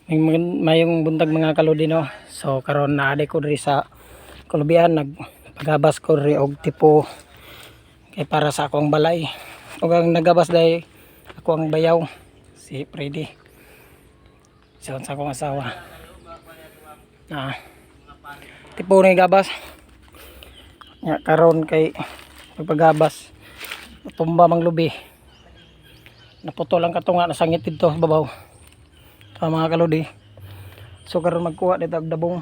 Mayong buntag mga kaludi no. So karon naade ko diri sa Kulubian, nagpagabas ko diri og tipo kay para sa akong balay. Ug ang nagabas day ako ang bayaw si Freddy. So sa akong asawa. Tipo ni gabas. Nya karon kay pagpagabas tumba mang lubi. Naputol ang katunga na sangit dito babaw. Mga kaludi. So karon magkuha dito og dabong.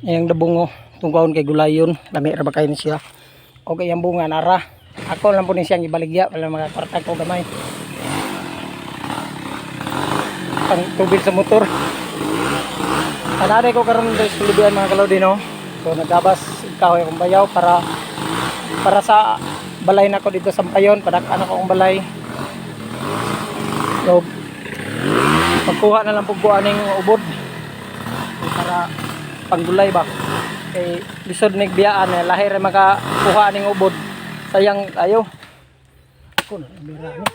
Yang dabong tungkaon kay gulayon, lami ra ba kay ni siya. Okay ang bunga nara. Ako lang po ni siyang ibaligya wala mga kwarta ko gamay. Pang tubig sa motor. Anare ko karon sa Kulubian mga kaludi no. So nagabas kahoy akong bayaw para sa balay nako dito sa Payon, padak-an ako akong balay. So pagkuha na lang po aning ubod para panggulay ba kay lisod nig biyaan lahi ra makakuha ning ubod sayang ayo ko na bira ni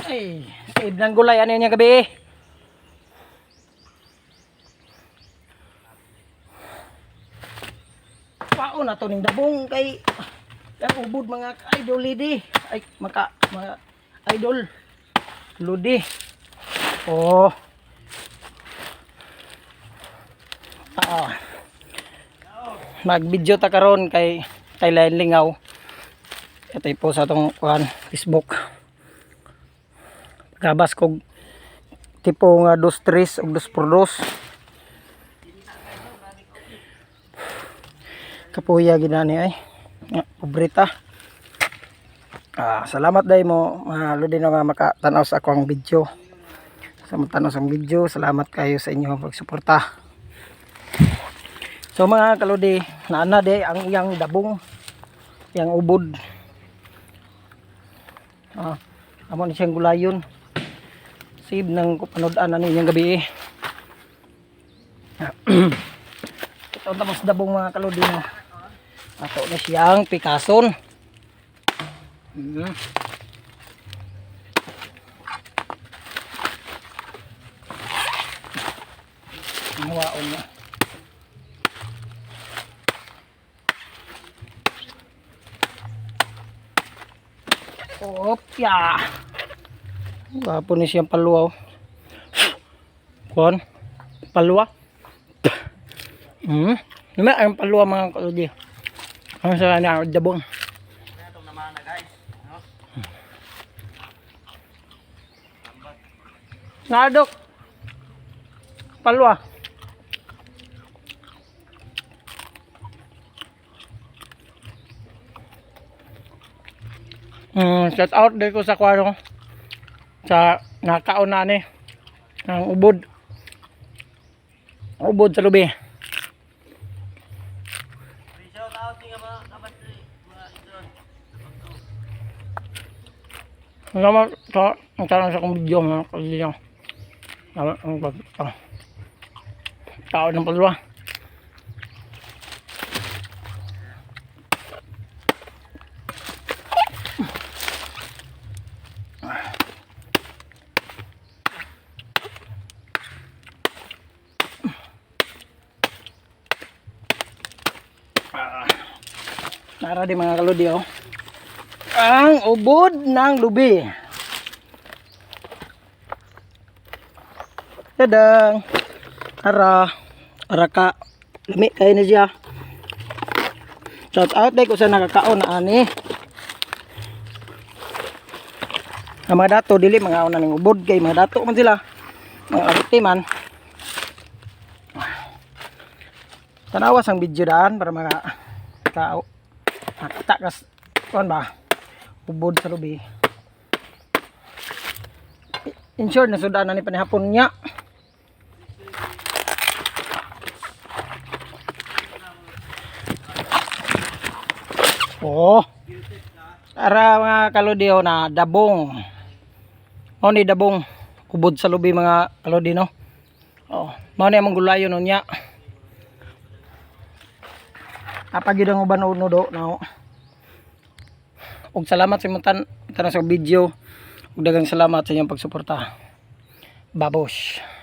ay save ng gulay ano niya gabi pao na to ning dabong kay ang ubod mga idol lidi ay mga idol ludi mag video ta karon kay lain lingaw ito po sa atong Facebook gabas kog tipo nga 2-3 ug 2x2 kapuya ginani ay pobreta. Salamat day mo mga ludi na nga makatanaw sa akong video. Sa matanaw sa video, salamat kayo sa inyong pagsuporta. So mga kaludi, naana day ang iyang dabong, iyang ubod. Amo ni siyang gulayon. Sib nang panood-an na ninyong gabi. Ito tapos dabong mga kaludi no. Ato na siyang pikason. Nawaon na. Opya. Wapo ni siyang paluwa. Kuan? Paluwa? Naman ang paluwa mga kaludi. Ang sarap na dabong. Nadok. Palwa. Shout out din ko sa kwarong sa nakaon na ni ang ubod sa lubi. Salamat sa akong video mga kaliliang. Salamat ang tao ng palwa. Nara di mga kaludi ang ubod ng lubi. Tadang. Araka. Lami kayo na siya. Shout out day ko sa nakakaon na ani. Ang mga dato dili mga una ning ubod kay mga dato man sila. Mga arti man. Tanawas ang video daan para mga tao nakatakas kon ba ubod sa lubi. Ensure na sudan na ni panihapon niya. Para mga kaludi na dabong. Ni dabong ubod sa lubi mga kaludi no. Mao ni among gulayon niya. Apag yun ang uban uno no. Og salamat sa imong tanan sa video. Ug daghang salamat sa inyong pagsuporta. Babosh.